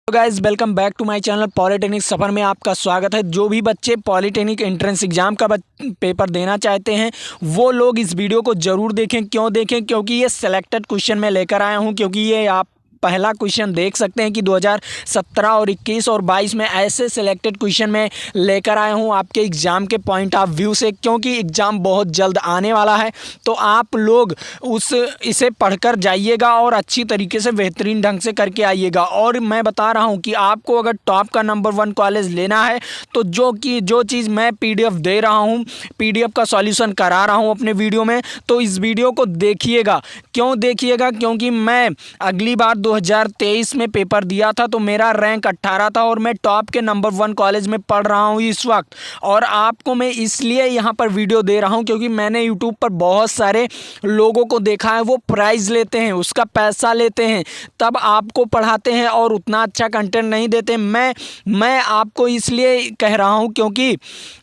तो guys welcome back to my channel polytechnic सफ़र में आपका स्वागत है। जो भी बच्चे पॉलिटेक्निक एंट्रेंस एग्जाम का पेपर देना चाहते हैं वो लोग इस वीडियो को ज़रूर देखें। क्यों देखें? क्योंकि ये सिलेक्टेड क्वेश्चन मैं लेकर आया हूं। क्योंकि ये आप पहला क्वेश्चन देख सकते हैं कि 2017 और 21 और 22 में ऐसे सिलेक्टेड क्वेश्चन मैं लेकर आया हूं आपके एग्ज़ाम के पॉइंट ऑफ व्यू से। क्योंकि एग्ज़ाम बहुत जल्द आने वाला है तो आप लोग इसे पढ़कर जाइएगा और अच्छी तरीके से बेहतरीन ढंग से करके आइएगा। और मैं बता रहा हूं कि आपको अगर टॉप का नंबर 1 कॉलेज लेना है तो जो चीज़ मैं PDF दे रहा हूँ, PDF का सॉल्यूशन करा रहा हूँ अपने वीडियो में, तो इस वीडियो को देखिएगा। क्यों देखिएगा? क्योंकि मैं अगली बार 2023 में पेपर दिया था तो मेरा रैंक 18 था और मैं टॉप के नंबर 1 कॉलेज में पढ़ रहा हूँ इस वक्त। और आपको मैं इसलिए यहाँ पर वीडियो दे रहा हूँ क्योंकि मैंने यूट्यूब पर बहुत सारे लोगों को देखा है, वो प्राइज़ लेते हैं, उसका पैसा लेते हैं, तब आपको पढ़ाते हैं और उतना अच्छा कंटेंट नहीं देते। मैं आपको इसलिए कह रहा हूँ क्योंकि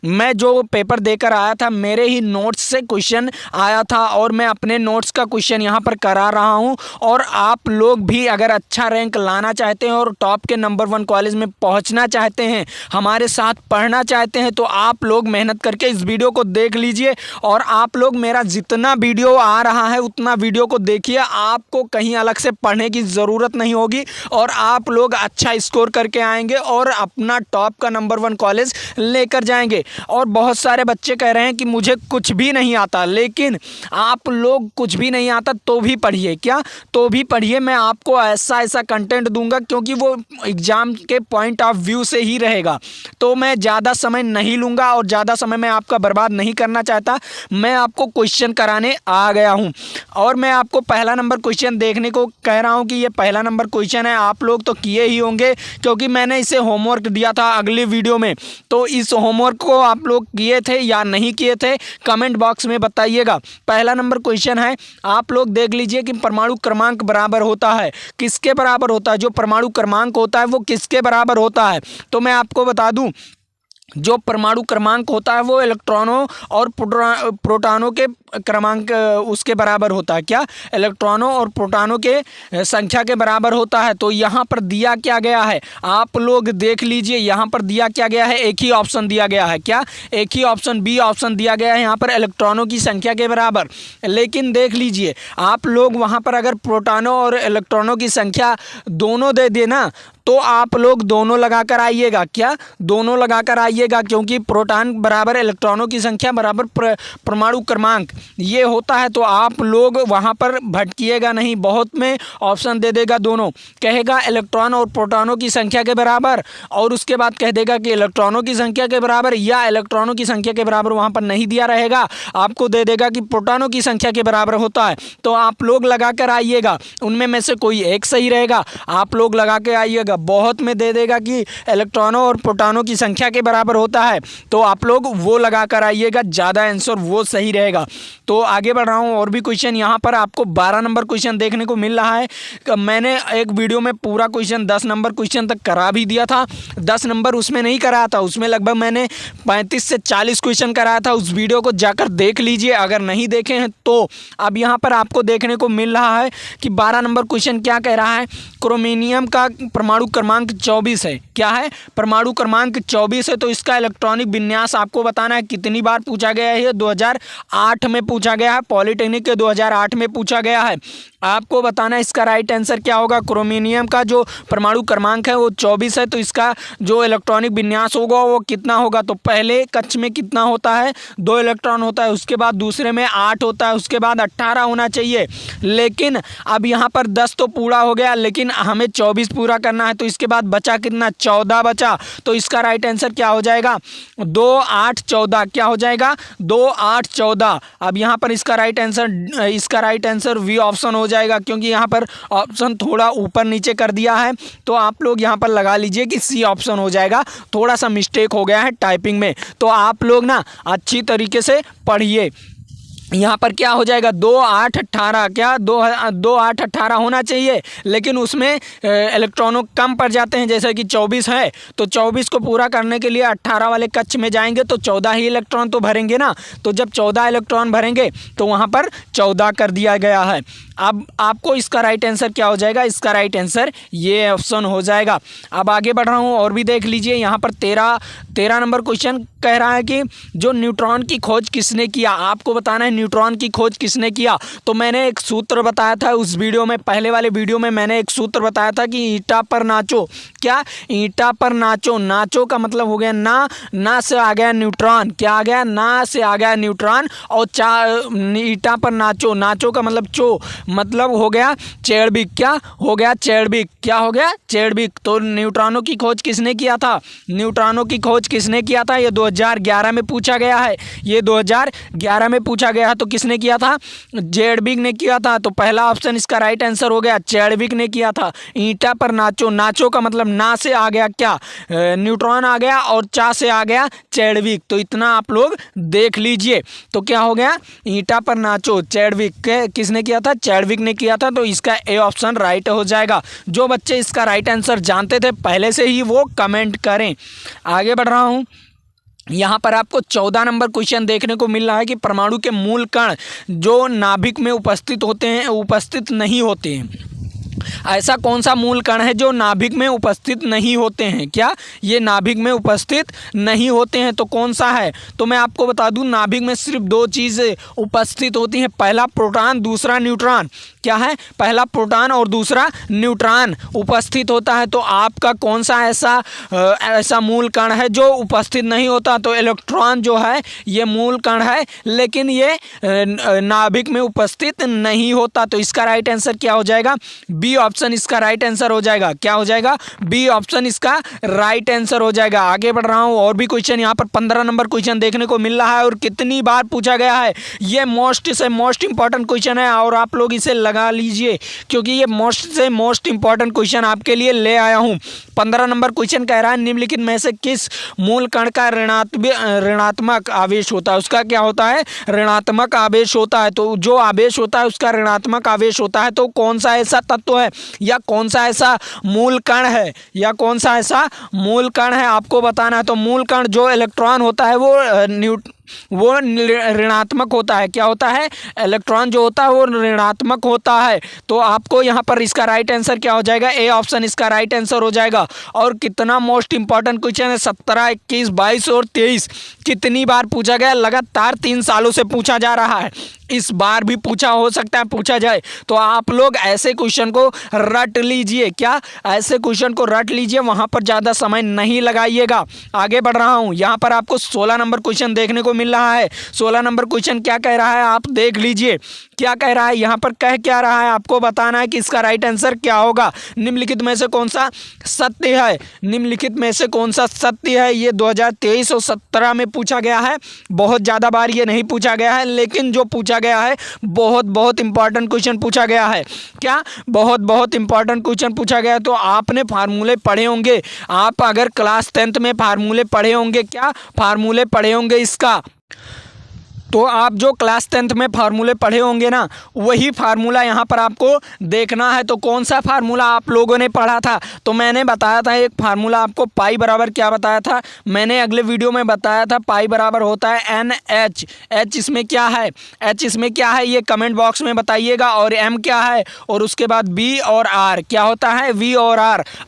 मैं जो पेपर देकर आया था मेरे ही नोट्स से क्वेश्चन आया था और मैं अपने नोट्स का क्वेश्चन यहाँ पर करा रहा हूँ। और आप लोग भी अगर अच्छा रैंक लाना चाहते हैं और टॉप के नंबर 1 कॉलेज में पहुंचना चाहते हैं, हमारे साथ पढ़ना चाहते हैं, तो आप लोग मेहनत करके इस वीडियो को देख लीजिए। और आप लोग मेरा जितना वीडियो आ रहा है उतना वीडियो को देखिए। आपको कहीं अलग से पढ़ने की ज़रूरत नहीं होगी और आप लोग अच्छा स्कोर करके आएंगे और अपना टॉप का नंबर 1 कॉलेज लेकर जाएंगे। और बहुत सारे बच्चे कह रहे हैं कि मुझे कुछ भी नहीं आता, लेकिन आप लोग कुछ भी नहीं आता तो भी पढ़िए। क्या? तो भी पढ़िए। मैं आपको ऐसा कंटेंट दूंगा क्योंकि वो एग्ज़ाम के पॉइंट ऑफ व्यू से ही रहेगा। तो मैं ज़्यादा समय नहीं लूँगा और ज़्यादा समय मैं आपका बर्बाद नहीं करना चाहता। मैं आपको क्वेश्चन कराने आ गया हूँ और मैं आपको पहला नंबर क्वेश्चन देखने को कह रहा हूँ कि ये पहला नंबर क्वेश्चन है। आप लोग तो किए ही होंगे क्योंकि मैंने इसे होमवर्क दिया था अगले वीडियो में। तो इस होमवर्क को आप लोग किए थे या नहीं किए थे कमेंट बॉक्स में बताइएगा। पहला नंबर क्वेश्चन है, आप लोग देख लीजिए कि परमाणु क्रमांक बराबर होता है किसके बराबर होता है? जो परमाणु क्रमांक होता है वो किसके बराबर होता है? तो मैं आपको बता दूं, जो परमाणु क्रमांक होता है वो इलेक्ट्रॉनों और प्रोटॉनों के क्रमांक उसके बराबर होता है। क्या? इलेक्ट्रॉनों और प्रोटॉनों के संख्या के बराबर होता है। तो यहाँ पर दिया क्या गया है आप लोग देख लीजिए। यहाँ पर दिया क्या गया है? एक ही ऑप्शन दिया गया है। क्या? एक ही ऑप्शन, बी ऑप्शन दिया गया है यहाँ पर इलेक्ट्रॉनों की संख्या के बराबर। लेकिन देख लीजिए आप लोग वहाँ पर अगर प्रोटॉनों और इलेक्ट्रॉनों की संख्या दोनों दे देना तो आप लोग दोनों लगाकर आइएगा। क्या? दोनों लगाकर आइएगा क्योंकि प्रोटॉन बराबर इलेक्ट्रॉनों की संख्या बराबर परमाणु क्रमांक ये होता है। तो आप लोग वहाँ पर भटकिएगा नहीं। बहुत में ऑप्शन दे देगा दोनों, कहेगा इलेक्ट्रॉन और प्रोटॉनों की संख्या के बराबर और उसके बाद कह देगा कि इलेक्ट्रॉनों की संख्या के बराबर, या इलेक्ट्रॉनों की संख्या के बराबर वहाँ पर नहीं दिया रहेगा, आपको दे देगा कि प्रोटॉनों की संख्या के बराबर होता है। तो आप लोग लगा कर आइएगा, उनमें में से कोई एक सही रहेगा, आप लोग लगा के आइएगा। बहुत में दे देगा कि इलेक्ट्रॉनों और प्रोटॉनों की संख्या के बराबर होता है तो आप लोग वो लगा कर आइएगा, ज़्यादा आंसर वो सही रहेगा। तो आगे बढ़ रहा हूँ और भी क्वेश्चन। यहाँ पर आपको 12 नंबर क्वेश्चन देखने को मिल रहा है। मैंने एक वीडियो में पूरा क्वेश्चन 10 नंबर क्वेश्चन तक करा भी दिया था। 10 नंबर उसमें नहीं कराया था, उसमें लगभग मैंने 35 से 40 क्वेश्चन कराया था। उस वीडियो को जाकर देख लीजिए अगर नहीं देखे हैं तो। अब यहाँ पर आपको देखने को मिल रहा है कि 12 नंबर क्वेश्चन क्या कह रहा है? क्रोमिनियम का परमाणु क्रमांक 24 है। क्या है? परमाणु क्रमांक 24 है। तो इसका इलेक्ट्रॉनिक विन्यास आपको बताना है। कितनी बार पूछा गया है? 2008 में पूछा गया है, पॉलिटेक्निक के 2008 में पूछा गया है। आपको बताना है इसका राइट आंसर क्या होगा। क्रोमिनियम का जो परमाणु क्रमांक है वो 24 है तो इसका जो इलेक्ट्रॉनिक विन्यास होगा वो कितना होगा? तो पहले कक्ष में कितना होता है? 2 इलेक्ट्रॉन होता है, उसके बाद दूसरे में 8 होता है, उसके बाद 18 होना चाहिए। लेकिन अब यहाँ पर 10 तो पूरा हो गया लेकिन हमें 24 पूरा करना है तो इसके बाद बचा कितना? 14 बचा। तो इसका राइट आंसर क्या हो जाएगा? 2, 8, 14 क्या हो जाएगा? 2, 8, 14। अब यहाँ पर इसका राइट आंसर वी ऑप्शन हो जाएगा क्योंकि यहाँ पर ऑप्शन थोड़ा ऊपर नीचे कर दिया है। तो आप लोग यहाँ पर लगा लीजिए कि सी ऑप्शन हो जाएगा। थोड़ा सा मिस्टेक हो गया है टाइपिंग में, तो आप लोग ना अच्छी तरीके से पढ़िए। यहाँ पर क्या हो जाएगा? 2, 8, 18। क्या? 2, 8, 18 होना चाहिए लेकिन उसमें इलेक्ट्रॉनों कम पड़ जाते हैं। जैसे कि 24 है तो 24 को पूरा करने के लिए 18 वाले कक्ष में जाएंगे तो 14 ही इलेक्ट्रॉन तो भरेंगे ना। तो जब 14 इलेक्ट्रॉन भरेंगे तो वहाँ पर 14 कर दिया गया है। अब आपको इसका राइट आंसर क्या हो जाएगा, इसका राइट आंसर ये ऑप्शन हो जाएगा। अब आगे बढ़ रहा हूँ और भी देख लीजिए, यहाँ पर 13 नंबर क्वेश्चन कह रहा है कि जो न्यूट्रॉन की खोज किसने किया, आपको बताना है न्यूट्रॉन की खोज किसने किया। तो मैंने एक सूत्र बताया था उस वीडियो में, पहले वाले वीडियो में मैंने एक सूत्र बताया था कि ईंटा पर नाचो, क्या ईंटा पर नाचो, नाचो का मतलब हो गया ना से आ गया न्यूट्रॉन, क्या आ गया, ना से आ गया न्यूट्रॉन, और ईंटा पर नाचो, नाचो का मतलब चो, मतलब हो गया चैडविक, क्या हो गया चैडविक, क्या हो गया चैडविक। तो न्यूट्रॉनों की खोज किसने किया था, न्यूट्रॉनों की खोज किसने किया था, ये 2011 में पूछा गया है, ये 2011 में पूछा गया है। तो किसने किया था, चैडविक ने किया था। तो पहला ऑप्शन इसका राइट आंसर हो गया, चैडविक ने किया था। ईंटा पर नाचो, नाचो का मतलब ना से आ गया क्या, न्यूट्रॉन आ गया, और चा से आ गया चैडविक। तो इतना आप लोग देख लीजिए। तो क्या हो गया, ईंटा पर नाचो चैडविक किसने किया था, चैडविक ने किया था। तो इसका ए ऑप्शन राइट हो जाएगा। जो बच्चे इसका राइट आंसर जानते थे पहले से ही वो कमेंट करें। आगे बढ़ रहा हूँ, यहाँ पर आपको 14 नंबर क्वेश्चन देखने को मिल रहा है कि परमाणु के मूल कण जो नाभिक में उपस्थित नहीं होते हैं। ऐसा कौन सा मूल कण है जो नाभिक में उपस्थित नहीं होते हैं, क्या ये नाभिक में उपस्थित नहीं होते हैं। तो कौन सा है, तो मैं आपको बता दूं नाभिक में सिर्फ 2 चीज़ें उपस्थित होती हैं, पहला प्रोटॉन दूसरा न्यूट्रॉन। क्या है, पहला प्रोटॉन और दूसरा न्यूट्रॉन उपस्थित होता है। तो आपका कौन सा ऐसा मूल कण है जो उपस्थित नहीं होता, तो इलेक्ट्रॉन जो है ये मूल कण है, लेकिन ये नाभिक में उपस्थित नहीं होता। तो इसका राइट आंसर क्या हो जाएगा, बी ऑप्शन इसका राइट आंसर हो जाएगा। क्या हो जाएगा, बी ऑप्शन इसका राइट आंसर हो जाएगा। आगे बढ़ रहा हूं और भी क्वेश्चन, यहाँ पर 15 नंबर क्वेश्चन देखने को मिल रहा है और कितनी बार पूछा गया है। ये मोस्ट इंपॉर्टेंट क्वेश्चन है और आप लोग इसे लगा लीजिए क्योंकि ये मोस्ट इंपॉर्टेंट क्वेश्चन आपके लिए ले आया हूं। 15 नंबर क्वेश्चन कह रहा है निम्नलिखित में से किस मूल कण का ऋणात्मक आवेश होता है, उसका क्या होता है, ऋणात्मक आवेश होता है। तो जो आवेश होता है उसका ऋणात्मक आवेश होता है। तो कौन सा ऐसा तत्व है या कौन सा ऐसा मूल कण है, या कौन सा ऐसा मूल कण है आपको बताना है। तो मूल कण जो इलेक्ट्रॉन होता है वो ऋणात्मक होता है। क्या होता है, इलेक्ट्रॉन जो होता है वो ऋणात्मक होता है। तो आपको यहाँ पर इसका राइट आंसर क्या हो जाएगा, ए ऑप्शन इसका राइट आंसर हो जाएगा। और कितना मोस्ट इंपॉर्टेंट क्वेश्चन है, 17, 21, 22 और 23 कितनी बार पूछा गया, लगातार 3 सालों से पूछा जा रहा है। इस बार भी पूछा हो सकता है, पूछा जाए। तो आप लोग ऐसे क्वेश्चन को रट लीजिए, क्या ऐसे क्वेश्चन को रट लीजिए, वहां पर ज़्यादा समय नहीं लगाइएगा। आगे बढ़ रहा हूं, यहाँ पर आपको 16 नंबर क्वेश्चन देखने को मिल रहा है। 16 नंबर क्वेश्चन क्या कह रहा है आप देख लीजिए, क्या कह रहा है, यहाँ पर कह क्या रहा है आपको बताना है कि इसका राइट आंसर क्या होगा। निम्नलिखित में से कौन सा सत्य है, निम्नलिखित में से कौन सा सत्य है। ये 2023 और 17 में पूछा गया है, बहुत ज़्यादा बार ये नहीं पूछा गया है, लेकिन जो पूछा गया है बहुत इंपॉर्टेंट क्वेश्चन पूछा गया है। क्या बहुत इंपॉर्टेंट क्वेश्चन पूछा गया है। तो आपने फार्मूले पढ़े होंगे, आप अगर क्लास 10th में फार्मूले पढ़े होंगे, क्या फार्मूले पढ़े होंगे इसका, तो आप जो क्लास 10th में फार्मूले पढ़े होंगे ना, वही फार्मूला यहाँ पर आपको देखना है। तो कौन सा फार्मूला आप लोगों ने पढ़ा था, तो मैंने बताया था एक फार्मूला आपको, पाई बराबर क्या बताया था, मैंने अगले वीडियो में बताया था पाई बराबर होता है NH। एच इसमें क्या है, एच इसमें क्या है ये कमेंट बॉक्स में बताइएगा। और M क्या है, और उसके बाद B और R क्या होता है, V और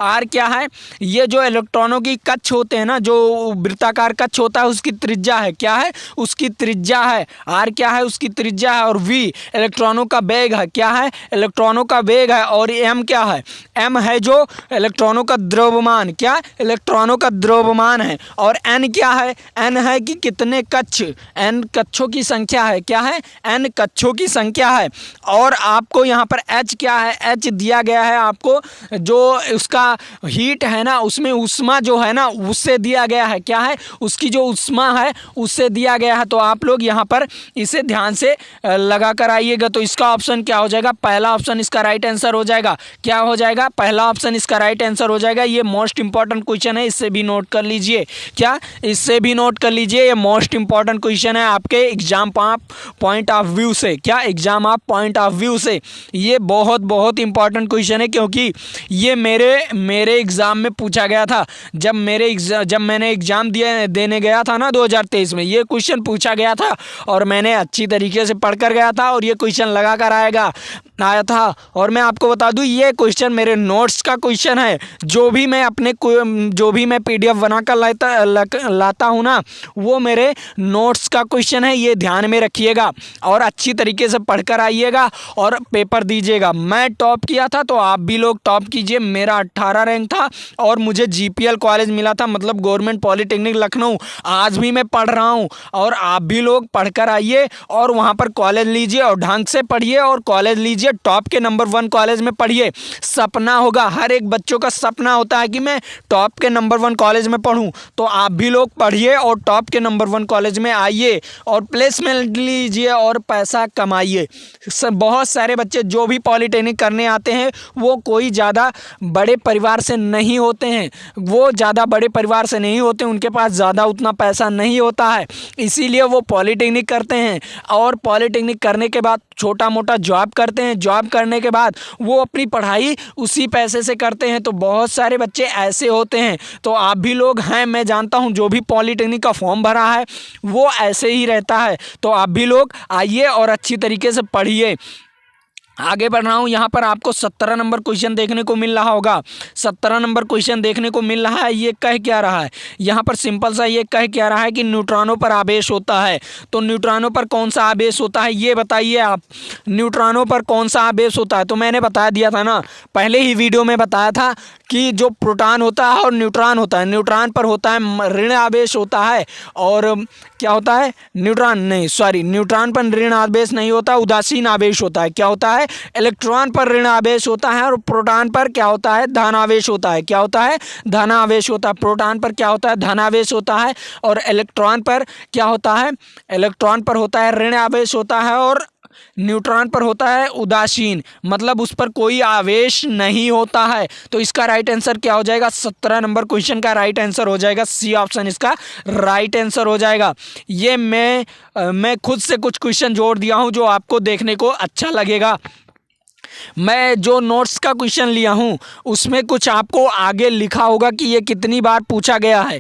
R क्या है, ये जो इलेक्ट्रॉनों की कक्ष होते हैं ना, जो वृत्ताकार कक्ष होता है उसकी त्रिज्या है, क्या है उसकी त्रिज्या है। R क्या है उसकी त्रिज्या है। और V इलेक्ट्रॉनों का वेग है, क्या है इलेक्ट्रॉनों का वेग है। और M क्या है, M है जो इलेक्ट्रॉनों का द्रव्यमान, क्या इलेक्ट्रॉनों का द्रव्यमान है। और N क्या है, N है कि कितने कक्ष, N कक्षों की संख्या है, क्या है N कक्षों की संख्या है। और आपको यहाँ पर H क्या है, H दिया गया है आपको, जो उसका हीट है ना, उसमें उष्मा जो है ना उससे दिया गया है, क्या है उसकी जो उष्मा है उससे दिया गया है। तो आप लोग यहाँ पर इसे ध्यान से लगा कर आइएगा। तो इसका ऑप्शन क्या हो जाएगा, पहला ऑप्शन इसका राइट आंसर हो जाएगा। क्या हो जाएगा, पहला ऑप्शन इसका राइट आंसर हो जाएगा। ये मोस्ट इंपॉर्टेंट क्वेश्चन है, इससे भी नोट कर लीजिए, क्या इससे भी नोट कर लीजिए। ये मोस्ट इंपॉर्टेंट क्वेश्चन है आपके एग्जाम पॉइंट ऑफ व्यू से, क्या एग्जाम आप पॉइंट ऑफ व्यू से ये बहुत इंपॉर्टेंट क्वेश्चन है, क्योंकि ये मेरे एग्जाम में पूछा गया था। जब मैंने एग्जाम देने गया था ना 2023 में, ये क्वेश्चन पूछा गया था और मैंने अच्छी तरीके से पढ़कर गया था और ये क्वेश्चन लगा कर आया था। और मैं आपको बता दूं ये क्वेश्चन मेरे नोट्स का क्वेश्चन है। जो भी मैं PDF बनाकर लाता हूँ ना, वो मेरे नोट्स का क्वेश्चन है, ये ध्यान में रखिएगा और अच्छी तरीके से पढ़कर आइएगा और पेपर दीजिएगा। मैं टॉप किया था तो आप भी लोग टॉप कीजिए। मेरा 18 रैंक था और मुझे GPL कॉलेज मिला था, मतलब गवर्नमेंट पॉलिटेक्निक लखनऊ। आज भी मैं पढ़ रहा हूँ और आप भी लोग पढ़कर आइए और वहाँ पर कॉलेज लीजिए और ढंग से पढ़िए और कॉलेज लीजिए। टॉप के नंबर 1 कॉलेज में पढ़िए। सपना होगा, हर एक बच्चों का सपना होता है कि मैं टॉप के नंबर 1 कॉलेज में पढूं। तो आप भी लोग पढ़िए और टॉप के नंबर 1 कॉलेज में आइए और प्लेसमेंट लीजिए और पैसा कमाइए। बहुत सारे बच्चे जो भी पॉलिटेक्निक करने आते हैं वो कोई ज़्यादा बड़े परिवार से नहीं होते हैं, उनके पास ज़्यादा उतना पैसा नहीं होता है, इसीलिए वो पॉलिटेक्निक करते हैं और पॉलिटेक्निक करने के बाद छोटा मोटा जॉब करते हैं। जॉब करने के बाद वो अपनी पढ़ाई उसी पैसे से करते हैं। तो बहुत सारे बच्चे ऐसे होते हैं, तो आप भी लोग हैं, मैं जानता हूं जो भी पॉलिटेक्निक का फॉर्म भरा है वो ऐसे ही रहता है। तो आप भी लोग आइए और अच्छी तरीके से पढ़िए। आगे बढ़ रहा हूँ। यहाँ पर आपको 17 नंबर क्वेश्चन देखने को मिल रहा होगा। 17 नंबर क्वेश्चन देखने को मिल रहा है। ये कह क्या रहा है, यहाँ पर सिंपल सा ये कह क्या रहा है कि न्यूट्रॉनों पर आवेश होता है। तो न्यूट्रॉनों पर कौन सा आवेश होता है ये बताइए आप। न्यूट्रॉनों पर कौन सा आवेश होता है, तो मैंने बता दिया था ना, पहले ही वीडियो में बताया था कि जो प्रोटॉन होता है और न्यूट्रॉन होता है, न्यूट्रॉन पर होता है ऋण आवेश होता है और क्या होता है, न्यूट्रॉन पर ऋण आवेश नहीं होता, उदासीन आवेश होता है। क्या होता है, इलेक्ट्रॉन पर ऋण आवेश होता है और प्रोटॉन पर क्या होता है, धन आवेश होता है। क्या होता है, धन आवेश होता है। प्रोटॉन पर क्या होता है, धन आवेश होता है और इलेक्ट्रॉन पर क्या होता है, इलेक्ट्रॉन पर होता है ऋण आवेश होता है और न्यूट्रॉन पर होता है उदासीन, मतलब उस पर कोई आवेश नहीं होता है। तो इसका राइट आंसर क्या हो जाएगा, 17 नंबर क्वेश्चन का राइट आंसर हो जाएगा सी ऑप्शन, इसका राइट आंसर हो जाएगा। ये मैं खुद से कुछ क्वेश्चन जोड़ दिया हूं जो आपको देखने को अच्छा लगेगा। मैं जो नोट्स का क्वेश्चन लिया हूँ उसमें कुछ आपको आगे लिखा होगा कि ये कितनी बार पूछा गया है,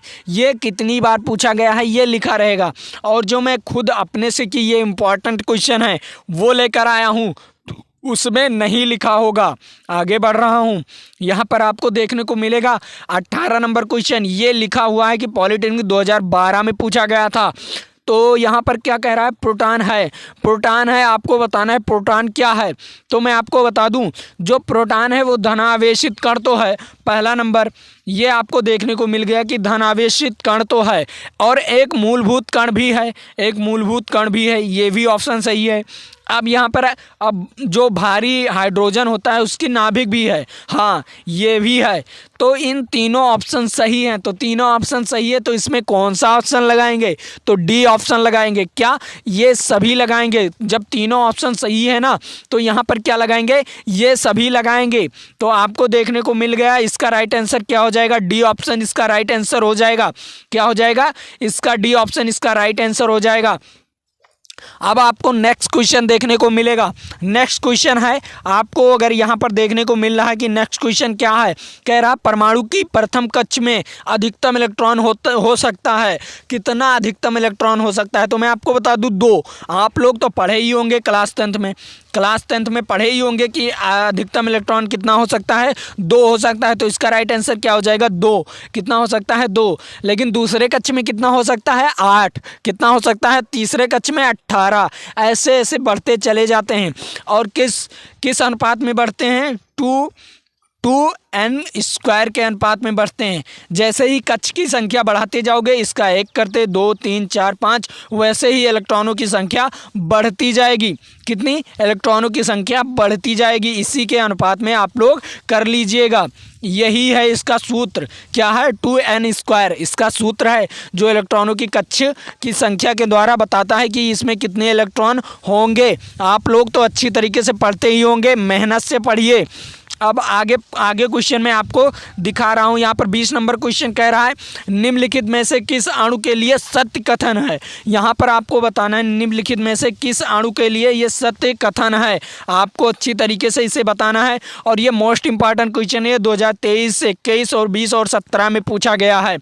ये लिखा रहेगा। और जो मैं खुद अपने से कि ये इम्पॉर्टेंट क्वेश्चन है वो लेकर आया हूँ उसमें नहीं लिखा होगा। आगे बढ़ रहा हूँ। यहाँ पर आपको देखने को मिलेगा 18 नंबर क्वेश्चन, ये लिखा हुआ है कि पॉलिटेक्निक 2012 में पूछा गया था। तो यहाँ पर क्या कह रहा है, प्रोटॉन है, आपको बताना है प्रोटॉन क्या है। तो मैं आपको बता दूं, जो प्रोटॉन है वो धनावेशित कण तो है, पहला नंबर ये आपको देखने को मिल गया कि धनावेशित कण तो है, और एक मूलभूत कण भी है, ये भी ऑप्शन सही है। अब यहाँ पर अब जो भारी हाइड्रोजन होता है उसकी नाभिक भी है, हाँ ये भी है। तो इन तीनों ऑप्शन सही हैं, तो तीनों ऑप्शन सही है। तो इसमें कौन सा ऑप्शन लगाएंगे, तो डी ऑप्शन लगाएंगे। क्या, ये सभी लगाएंगे। जब तीनों ऑप्शन सही है ना तो यहाँ पर क्या लगाएंगे, ये सभी लगाएंगे। तो आपको देखने को मिल गया इसका राइट आंसर क्या हो जाएगा, डी ऑप्शन इसका राइट आंसर हो जाएगा। क्या हो जाएगा, इसका डी ऑप्शन इसका राइट आंसर हो जाएगा। अब आपको नेक्स्ट क्वेश्चन देखने को मिलेगा। नेक्स्ट क्वेश्चन है आपको अगर यहाँ पर देखने को मिल रहा है कि नेक्स्ट क्वेश्चन क्या है, कह रहा परमाणु की प्रथम कक्षा में अधिकतम इलेक्ट्रॉन हो सकता है, कितना अधिकतम इलेक्ट्रॉन हो सकता है। तो मैं आपको बता दूँ 2। आप लोग तो पढ़े ही होंगे क्लास 10th में पढ़े ही होंगे कि अधिकतम इलेक्ट्रॉन कितना हो सकता है, 2 हो सकता है। तो इसका राइट आंसर क्या हो जाएगा, 2। कितना हो सकता है, 2। लेकिन दूसरे कक्ष में कितना हो सकता है, 8। कितना हो सकता है, तीसरे कक्ष में 18। ऐसे ऐसे बढ़ते चले जाते हैं। और किस अनुपात में बढ़ते हैं, 2n² के अनुपात में बढ़ते हैं। जैसे ही कक्ष की संख्या बढ़ाते जाओगे, इसका 1 करते 2 3 4 5, वैसे ही इलेक्ट्रॉनों की संख्या बढ़ती जाएगी। कितनी, इलेक्ट्रॉनों की संख्या बढ़ती जाएगी। इसी के अनुपात में आप लोग कर लीजिएगा। यही है इसका सूत्र, क्या है, 2n²। इसका सूत्र है जो इलेक्ट्रॉनों की कक्ष की संख्या के द्वारा बताता है कि इसमें कितने इलेक्ट्रॉन होंगे। आप लोग तो अच्छी तरीके से पढ़ते ही होंगे, मेहनत से पढ़िए। अब आगे क्वेश्चन में आपको दिखा रहा हूँ। यहाँ पर 20 नंबर क्वेश्चन कह रहा है निम्नलिखित में से किस अणु के लिए सत्य कथन है। यहाँ पर आपको बताना है निम्नलिखित में से किस अणु के लिए ये सत्य कथन है, आपको अच्छी तरीके से इसे बताना है। और ये मोस्ट इंपॉर्टेंट क्वेश्चन है, 2023, 21 और 20 और 17 में पूछा गया है।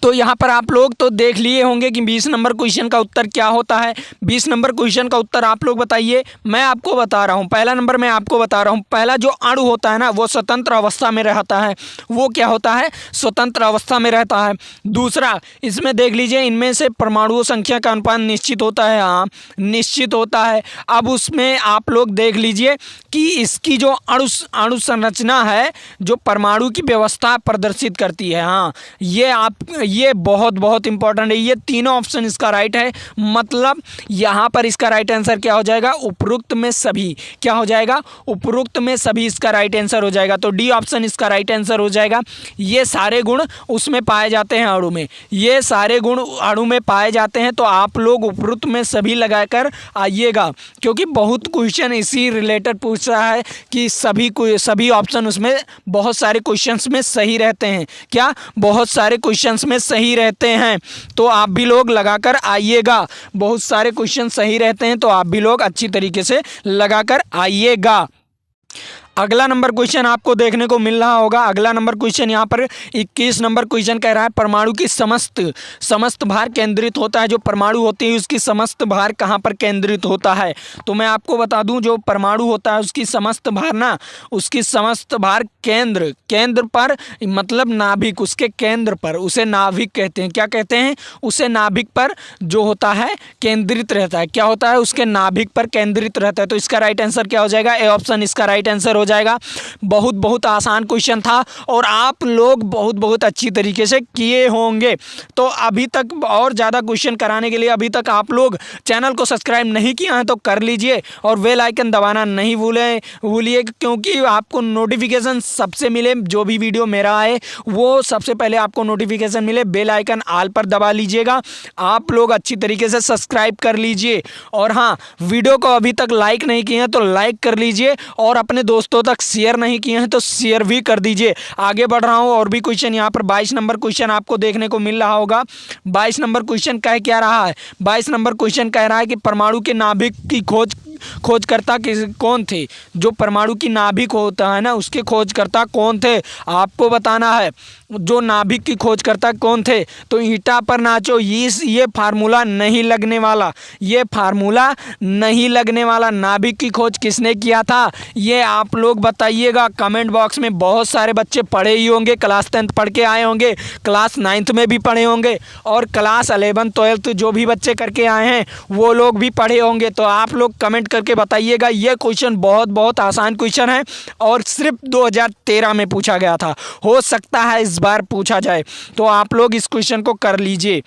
तो यहाँ पर आप लोग तो देख लिए होंगे कि 20 नंबर क्वेश्चन का उत्तर क्या होता है। 20 नंबर क्वेश्चन का उत्तर आप लोग बताइए। मैं आपको बता रहा हूँ, पहला नंबर मैं आपको बता रहा हूँ। पहला जो अणु होता है ना, वो स्वतंत्र अवस्था में रहता है। वो क्या होता है? स्वतंत्र अवस्था में रहता है। दूसरा, इसमें देख लीजिए, इनमें से परमाणुओं संख्या का अनुपात निश्चित होता है। हाँ, निश्चित होता है। अब उसमें आप लोग देख लीजिए कि इसकी जो अणु संरचना है, जो परमाणु की व्यवस्था प्रदर्शित करती है। हाँ, ये बहुत इंपॉर्टेंट है। ये तीनों ऑप्शन इसका राइट है। मतलब यहाँ पर इसका राइट आंसर क्या हो जाएगा? उपरोक्त में सभी। क्या हो जाएगा? उपरोक्त में सभी इसका राइट आंसर हो जाएगा। तो डी ऑप्शन इसका राइट आंसर हो जाएगा। ये सारे गुण उसमें पाए जाते हैं अणु में, ये सारे गुण अणु में पाए जाते हैं। तो आप लोग उपरोक्त में सभी लगाकर आइएगा, क्योंकि बहुत क्वेश्चन इसी रिलेटेड पूछ रहा है कि सभी ऑप्शन उसमें बहुत सारे क्वेश्चंस में सही रहते हैं। क्या? बहुत सारे क्वेश्चंस में सही रहते हैं। तो आप भी लोग लगाकर आइएगा। बहुत सारे क्वेश्चन सही रहते हैं, तो आप भी लोग अच्छी तरीके से लगाकर आइएगा। अगला नंबर क्वेश्चन आपको देखने को मिल रहा होगा। अगला नंबर क्वेश्चन यहाँ पर 21 नंबर क्वेश्चन कह रहा है, परमाणु की समस्त भार केंद्रित होता है। जो परमाणु होती है उसकी समस्त भार कहाँ पर केंद्रित होता है? तो मैं आपको बता दूं, जो परमाणु होता है उसकी समस्त भार केंद्र पर, मतलब नाभिक, उसके केंद्र पर, उसे नाभिक कहते हैं। क्या कहते हैं? उसे नाभिक पर जो होता है केंद्रित रहता है। क्या होता है? उसके नाभिक पर केंद्रित रहता है। तो इसका राइट आंसर क्या हो जाएगा? ए ऑप्शन इसका राइट आंसर हो जाएगा। बहुत आसान क्वेश्चन था और आप लोग बहुत अच्छी तरीके से किए होंगे। तो अभी तक और ज़्यादा क्वेश्चन कराने के लिए अभी तक आप लोग चैनल को सब्सक्राइब नहीं किया है तो कर लीजिए और बेल आइकन दबाना नहीं भूलिए, क्योंकि आपको नोटिफिकेशन सबसे मिले। जो भी वीडियो मेरा आए वो सबसे पहले आपको नोटिफिकेशन मिले। बेल आइकन ऑल पर दबा लीजिएगा। आप लोग अच्छी तरीके से सब्सक्राइब कर लीजिए। और हाँ, वीडियो को अभी तक लाइक नहीं किए हैं तो लाइक कर लीजिए और अपने दोस्तों तक शेयर नहीं किए हैं तो शेयर भी कर दीजिए। आगे बढ़ रहा हूं और भी क्वेश्चन। यहाँ पर 22 नंबर क्वेश्चन आपको देखने को मिल रहा होगा। 22 नंबर क्वेश्चन कह क्या रहा है? 22 नंबर क्वेश्चन कह रहा है कि परमाणु के नाभिक की खोजकर्ता कौन थे? जो परमाणु की नाभिक होता है ना, उसके खोजकर्ता कौन थे? आपको बताना है। जो नाभिक की खोजकर्ता कौन थे? तो ईंटा पर नाचो, ये फार्मूला नहीं लगने वाला। ये फार्मूला नहीं लगने वाला। नाभिक की खोज किसने किया था? ये आप लोग बताइएगा कमेंट बॉक्स में। बहुत सारे बच्चे पढ़े ही होंगे, क्लास 10th पढ़ के आए होंगे, क्लास 9th में भी पढ़े होंगे और क्लास 11th 12th जो भी बच्चे करके आए हैं वो लोग भी पढ़े होंगे। तो आप लोग कमेंट करके बताइएगा। ये क्वेश्चन बहुत आसान क्वेश्चन है और सिर्फ 2013 में पूछा गया था। हो सकता है इस बार पूछा जाए, तो आप लोग इस क्वेश्चन को कर लीजिए।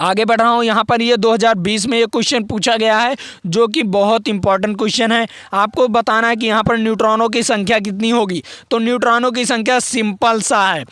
आगे बढ़ रहा हूँ। यहाँ पर ये 2020 में ये क्वेश्चन पूछा गया है, जो कि बहुत इंपॉर्टेंट क्वेश्चन है। आपको बताना है कि यहाँ पर न्यूट्रॉनों की संख्या कितनी होगी। तो न्यूट्रॉनों की संख्या सिंपल सा है।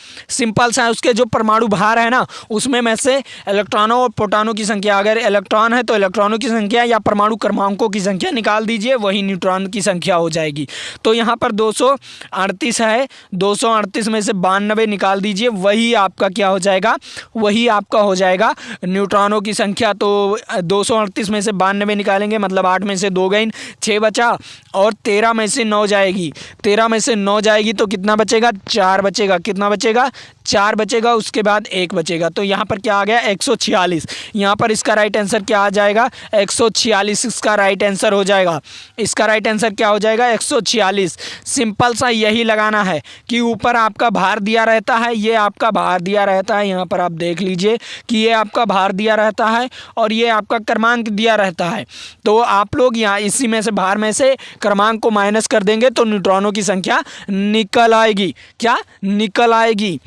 उसके जो परमाणु भार है ना, उसमें में से इलेक्ट्रॉनों और प्रोटॉनों की संख्या, अगर इलेक्ट्रॉन है तो इलेक्ट्रॉनों की संख्या या परमाणु क्रमांकों की संख्या निकाल दीजिए, वही न्यूट्रॉन की संख्या हो जाएगी। तो यहाँ पर 238 है, 238 में से 92 निकाल दीजिए, वही आपका क्या हो जाएगा? वही आपका हो जाएगा न्यूट्रॉनों की संख्या। तो 238 में से 92 निकालेंगे, मतलब 8 में से 2 गई, 6 बचा और 13 में से 9 जाएगी। 13 में से 9 जाएगी तो कितना बचेगा? 4 बचेगा। कितना बचेगा? 4 बचेगा। उसके बाद 1 बचेगा। तो यहाँ पर क्या आ गया? 146। यहाँ पर इसका राइट आंसर क्या आ जाएगा? 146 इसका राइट आंसर हो जाएगा। इसका राइट आंसर क्या हो जाएगा? 146। सिंपल सा यही लगाना है कि ऊपर आपका भार दिया रहता है, ये आपका भार दिया रहता है। यहाँ पर आप देख लीजिए कि ये आपका भार दिया रहता है और ये आपका क्रमांक दिया रहता है। तो आप लोग यहाँ इसी में से, भार में से क्रमांक को माइनस कर देंगे तो न्यूट्रॉनों की संख्या निकल आएगी। क्या? निकल आएगी।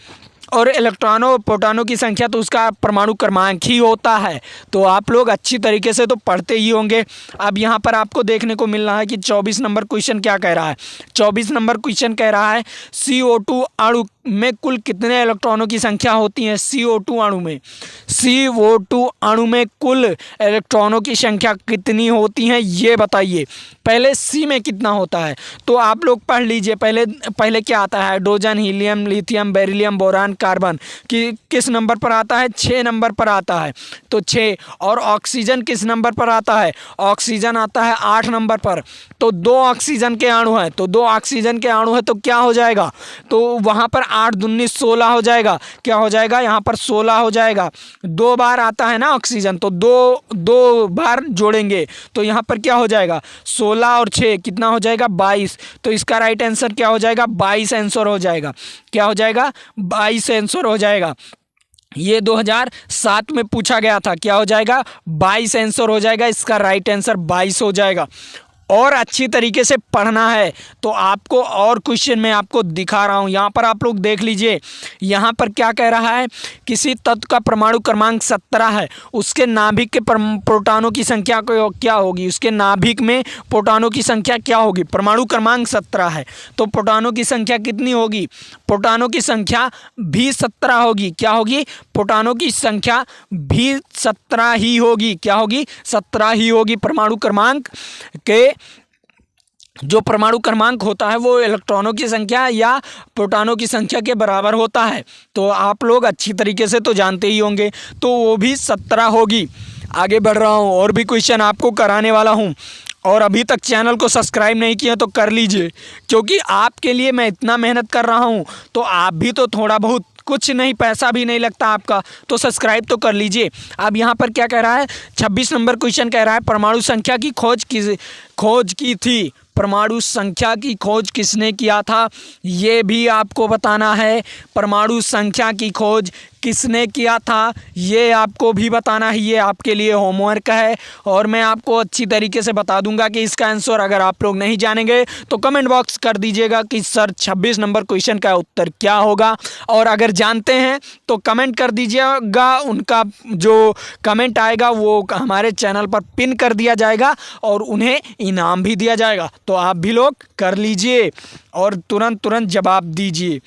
और इलेक्ट्रॉनों और प्रोटॉनों की संख्या तो उसका परमाणु क्रमांक ही होता है। तो आप लोग अच्छी तरीके से तो पढ़ते ही होंगे। अब यहाँ पर आपको देखने को मिल रहा है कि 24 नंबर क्वेश्चन क्या कह रहा है। 24 नंबर क्वेश्चन कह रहा है, CO2 अणु में कुल कितने इलेक्ट्रॉनों की संख्या होती है? CO2 अणु में कुल इलेक्ट्रॉनों की संख्या कितनी होती है, ये बताइए। पहले C में कितना होता है तो आप लोग पढ़ लीजिए। पहले क्या आता है? Hydrogen, helium, lithium, beryllium, boron, carbon. किस नंबर पर आता है? 6 नंबर पर आता है। तो 6। और ऑक्सीजन किस नंबर पर आता है? ऑक्सीजन आता है 8 नंबर पर। तो 2 ऑक्सीजन के अणु हैं, तो 2 ऑक्सीजन के अणु है तो क्या हो जाएगा? तो वहाँ पर 8 दूनी 16 हो जाएगा। क्या हो जाएगा यहाँ पर 16 हो जाएगा। 2 बार आता है ना ऑक्सीजन, तो दो बार जोड़ेंगे तो यहाँ पर क्या हो जाएगा 16 और 6 कितना हो जाएगा 22। तो इसका राइट आंसर क्या हो जाएगा 22 आंसर हो जाएगा। क्या हो जाएगा 22 आंसर हो जाएगा। ये 2007 में पूछा गया था। क्या हो जाएगा 22 आंसर हो जाएगा। इसका राइट आंसर 22 हो जाएगा। और अच्छी तरीके से पढ़ना है तो आपको और क्वेश्चन मैं आपको दिखा रहा हूँ। यहाँ पर आप लोग देख लीजिए, यहाँ पर क्या कह रहा है, किसी तत्व का परमाणु क्रमांक 17 है, उसके नाभिक के प्रोटॉनों की संख्या क्या होगी। उसके नाभिक में प्रोटॉनों की संख्या क्या होगी। परमाणु क्रमांक 17 है तो प्रोटॉनों की संख्या कितनी होगी। प्रोटॉनों की संख्या भी 17 होगी। क्या होगी, प्रोटॉनों की संख्या भी 17 ही होगी। क्या होगी 17 ही होगी। परमाणु क्रमांक के जो परमाणु क्रमांक होता है वो इलेक्ट्रॉनों की संख्या या प्रोटॉनों की संख्या के बराबर होता है। तो आप लोग अच्छी तरीके से तो जानते ही होंगे, तो वो भी 17 होगी। आगे बढ़ रहा हूँ और भी क्वेश्चन आपको कराने वाला हूँ। और अभी तक चैनल को सब्सक्राइब नहीं किया तो कर लीजिए, क्योंकि आपके लिए मैं इतना मेहनत कर रहा हूँ तो आप भी तो थोड़ा बहुत, कुछ नहीं, पैसा भी नहीं लगता आपका, तो सब्सक्राइब तो कर लीजिए। अब यहाँ पर क्या कह रहा है 26 नंबर क्वेश्चन कह रहा है परमाणु संख्या की खोज की थी। परमाणु संख्या की खोज किसने किया था ये भी आपको बताना है। परमाणु संख्या की खोज किसने किया था ये आपको भी बताना है। ये आपके लिए होमवर्क है और मैं आपको अच्छी तरीके से बता दूंगा कि इसका आंसर अगर आप लोग नहीं जानेंगे तो कमेंट बॉक्स कर दीजिएगा कि सर 26 नंबर क्वेश्चन का उत्तर क्या होगा। और अगर जानते हैं तो कमेंट कर दीजिएगा। उनका जो कमेंट आएगा वो हमारे चैनल पर पिन कर दिया जाएगा और उन्हें इनाम भी दिया जाएगा। तो आप भी लोग कर लीजिए और तुरंत जवाब दीजिए।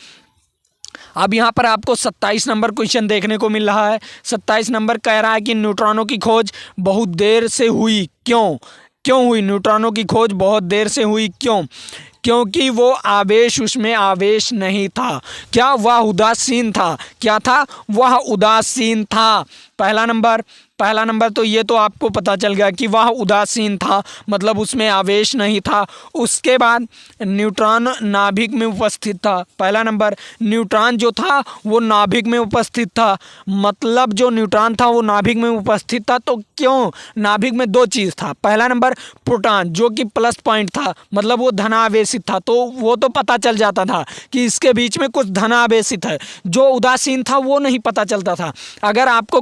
अब यहाँ पर आपको 27 नंबर क्वेश्चन देखने को मिल रहा है। 27 नंबर कह रहा है कि न्यूट्रॉनों की खोज बहुत देर से हुई। क्यों हुई न्यूट्रॉनों की खोज बहुत देर से हुई। क्योंकि वो आवेश, उसमें आवेश नहीं था। क्या, वह उदासीन था। क्या था, वह उदासीन था। पहला नंबर तो ये तो आपको पता चल गया कि वह उदासीन था, मतलब उसमें आवेश नहीं था। उसके बाद न्यूट्रॉन नाभिक में उपस्थित था। पहला नंबर, न्यूट्रॉन जो था वो नाभिक में उपस्थित था, मतलब जो न्यूट्रॉन था वो नाभिक में उपस्थित था। तो क्यों, नाभिक में दो चीज़ था। पहला नंबर प्रोटॉन जो कि प्लस पॉइंट था, मतलब वो धनावेशित था, तो वो तो पता चल जाता था कि इसके बीच में कुछ धनावेशित है। जो उदासीन था वो नहीं पता चलता था। अगर आपको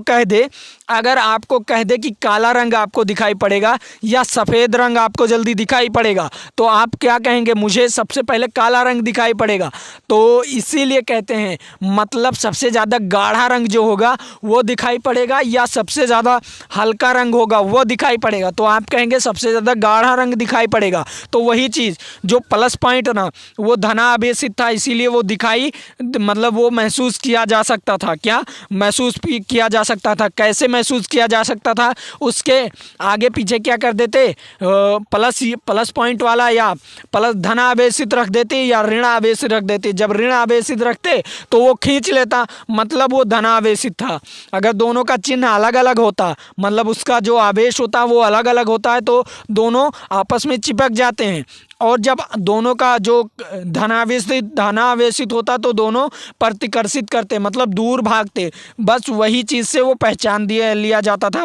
कह दे कि काला रंग आपको दिखाई पड़ेगा या सफ़ेद रंग आपको जल्दी दिखाई पड़ेगा तो आप क्या कहेंगे, मुझे सबसे पहले काला रंग दिखाई पड़ेगा। तो इसीलिए कहते हैं, मतलब सबसे ज़्यादा गाढ़ा रंग जो होगा वो दिखाई पड़ेगा या सबसे ज़्यादा हल्का रंग होगा वो दिखाई पड़ेगा। तो आप कहेंगे सबसे ज़्यादा गाढ़ा रंग दिखाई पड़ेगा। तो वही चीज़ जो प्लस पॉइंट ना वो धनावेशित था, इसीलिए वो दिखाई, मतलब वो महसूस किया जा सकता था। क्या महसूस किया जा सकता था, कैसे महसूस किया जा सकता था, उसके आगे पीछे क्या कर देते, प्लस पॉइंट वाला या प्लस धनावेशित रख देते या ऋण आवेशित रख देते। जब ऋण आवेशित रखते तो वो खींच लेता, मतलब वो धनावेशित था। अगर दोनों का चिन्ह अलग अलग होता, मतलब उसका जो आवेश होता है वो अलग अलग होता है, तो दोनों आपस में चिपक जाते हैं। और जब दोनों का जो धनावेशित होता तो दोनों प्रतिकर्षित करते, मतलब दूर भागते। बस वही चीज़ से वो पहचान लिया जाता था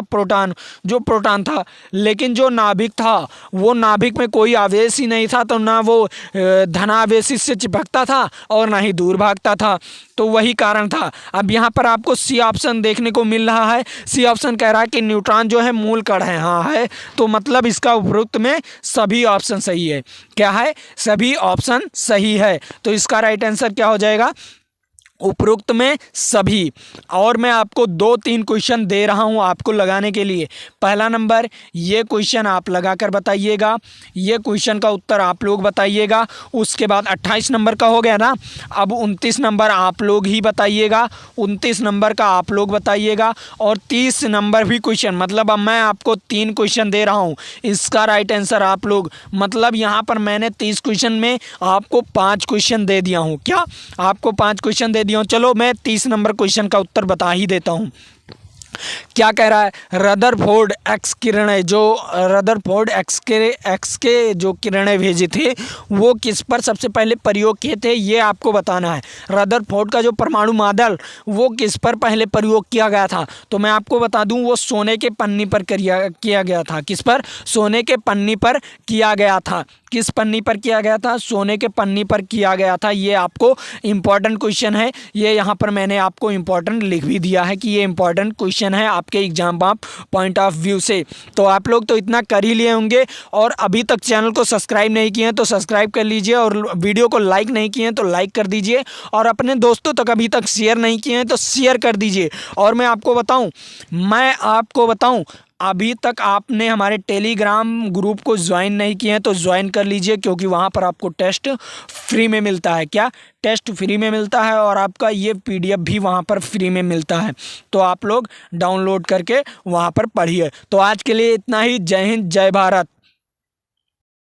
जो प्रोटॉन था। लेकिन जो नाभिक था वो नाभिक में कोई आवेश ही नहीं था, तो ना वो धनावेशित से चिपकता था और ना ही दूर भागता था। तो वही कारण था। अब यहाँ पर आपको सी ऑप्शन देखने को मिल रहा है। सी ऑप्शन कह रहा है कि न्यूट्रॉन जो है मूल कण है। हाँ है, तो मतलब इसका उपरोक्त में सभी ऑप्शन सही है। क्या है, सभी ऑप्शन सही है। तो इसका राइट आंसर क्या हो जाएगा, उपरोक्त में सभी। और मैं आपको 2-3 क्वेश्चन दे रहा हूं आपको लगाने के लिए। पहला नंबर ये क्वेश्चन आप लगाकर बताइएगा, ये क्वेश्चन का उत्तर आप लोग बताइएगा। उसके बाद 28 नंबर का हो गया ना, अब 29 नंबर आप लोग ही बताइएगा, 29 नंबर का आप लोग बताइएगा। और 30 नंबर भी क्वेश्चन, मतलब अब मैं आपको 3 क्वेश्चन दे रहा हूँ, इसका राइट आंसर आप लोग, मतलब यहाँ पर मैंने 30 क्वेश्चन में आपको 5 क्वेश्चन दे दिया हूँ। क्या, आपको 5 क्वेश्चन दे दिया हूँ। चलो मैं 30 नंबर क्वेश्चन का उत्तर बता ही देता हूँ। क्या कह रहा है, रदरफोर्ड एक्स किरणें, जो रदरफोर्ड एक्स के जो किरणें भेजे थे वो किस पर सबसे पहले प्रयोग किए थे, ये आपको बताना है। रदरफोर्ड का जो परमाणु मॉडल वो किस पर पहले प्रयोग किया गया था, तो मैं आपको बता दूं वो सोने के पन्नी पर किया गया था। किस पर? सोने के पन्नी पर किया गया था। किस पन्नी पर किया गया था? सोने के पन्नी पर किया गया था। ये आपको इम्पॉर्टेंट क्वेश्चन है, ये यहाँ पर मैंने आपको इम्पॉर्टेंट लिख भी दिया है कि ये इम्पॉर्टेंट क्वेश्चन है आपके एग्जाम पॉइंट ऑफ व्यू से। तो आप लोग तो इतना कर ही लिए होंगे, और अभी तक चैनल को सब्सक्राइब नहीं किए हैं तो सब्सक्राइब कर लीजिए, और वीडियो को लाइक नहीं किए हैं तो लाइक कर दीजिए, और अपने दोस्तों तक अभी तक शेयर नहीं किए हैं तो शेयर कर दीजिए। और मैं आपको बताऊं अभी तक आपने हमारे टेलीग्राम ग्रुप को ज्वाइन नहीं किए हैं तो ज्वाइन कर लीजिए, क्योंकि वहाँ पर आपको टेस्ट फ्री में मिलता है। क्या? टेस्ट फ्री में मिलता है, और आपका ये PDF भी वहाँ पर फ्री में मिलता है। तो आप लोग डाउनलोड करके वहाँ पर पढ़िए। तो आज के लिए इतना ही। जय हिंद, जय भारत।